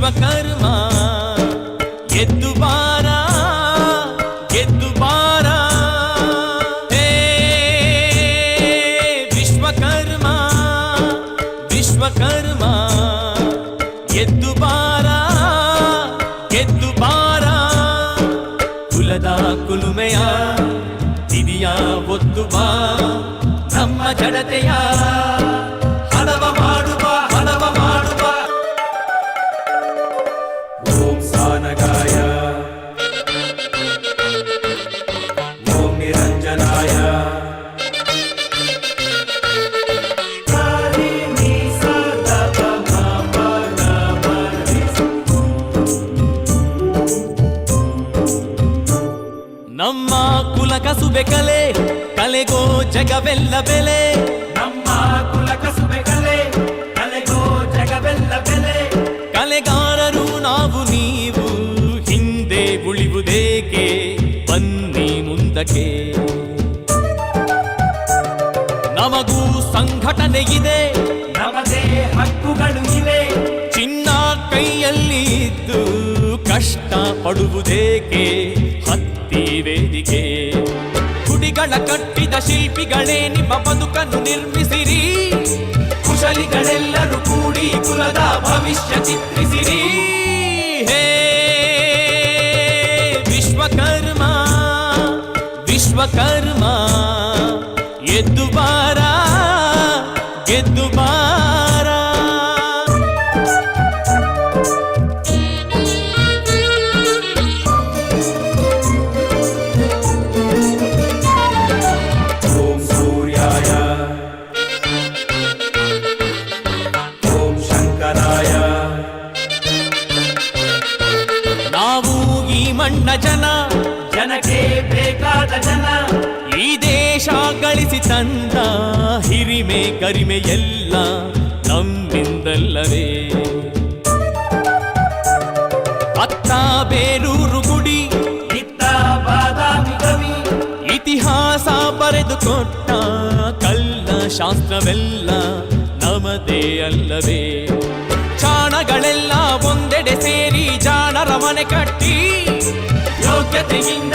ವಿಶ್ವಕರ್ಮ ಎದ್ದು ಬಾರ ಗೆದ್ದು ಬಾರ ಹೇ ವಿಶ್ವಕರ್ಮ ವಿಶ್ವಕರ್ಮ ಎದ್ದು ಬಾರ ಗೆದ್ದು ಬಾರ ಕುಲದ ಕುಲುಮೆಯ ತಿದಿಯ ಒದ್ದು ಬಾ ನಮ್ಮ ಜಡತೆಯ ಹಡವ ಮಾಡುವ ಹಡವ ಮಾಡುವ ಓಂ ಸಾನಗಾಯ ಓಂ ನಿರಂಜನಾಯ ನಮ್ಮ ಕುಲ ಕಸುಬೆ ಕಲೆ ಕಲೆಗೋ ಜಗವೆಲ್ಲ ಬೆಲೆ ನಮ್ಮ ಕುಲ ಕಸುಬೆ ಕಲೆ ಕಲೆಗೋ ಜಗವೆಲ್ಲ ಬೆಲೆ ಕಲೆಗಾರರು ನಾವು ನೀವು ಹಿಂದೆ ಉಳಿಯುವುದೇಕೆ ಬನ್ನಿ ಮುಂದಕ್ಕೆ ನಮಗೂ ಸಂಘಟನೆ ಇದೆ ನಮದೇ ಹಕ್ಕುಗಳು ಇವೆ ಚಿನ್ನ ಕೈಯಲ್ಲಿ ಇದ್ದು ಕಷ್ಟ ಪಡುವುದೇಕೆ ಹತ್ತಿ ವೇದಿಕೆ ಗುಡಿಗಳ ಕಟ್ಟಿದ ಶಿಲ್ಪಿಗಳೇ ನಿಮ್ಮ ಬದುಕನ್ನು ನಿರ್ಮಿಸಿರಿ ಕುಶಲಿಗಳೆಲ್ಲರೂ ಕೂಡಿ ಕುಲದ ಭವಿಷ್ಯ ಚಿತ್ರಿಸಿರಿ ಹೇ ವಿಶ್ವಕರ್ಮ ವಿಶ್ವಕರ್ಮ ಎದ್ದು ಬಾರ ಗೆದ್ದು ಬಾರ ಓಂ ಸೂರ್ಯಾಯ ಓಂ ಶಂಕರಾಯ ನಾವು ಈ ಮಣ್ಣ ಜನ ಜನಕ್ಕೆ ಬೇಕಾದ ಜನ ಈ ದೇಶ ಗಳಿಸಿ ತಂದ ಹಿರಿಮೆ ಕರಿಮೆ ಎಲ್ಲ ನಮ್ಮಿಂದಲ್ಲವೇ ಅತ್ತ ಬೇಲೂರು ಗುಡಿ ಇತ್ತ ಬಾದಾಮಿ ಕವಿ ಇತಿಹಾಸ ಬರೆದುಕೊಟ್ಟ ಕಲ್ಲ ಶಾಸ್ತ್ರವೆಲ್ಲ ನಮದೇ ಅಲ್ಲವೇ ಚಾಣಗಳೆಲ್ಲ ಒಂದೆಡೆ ಸೇರಿ ಜಾಣರ ಮನೆ ಕಟ್ಟಿ ಯೋಗ್ಯತೆಯಿಂದ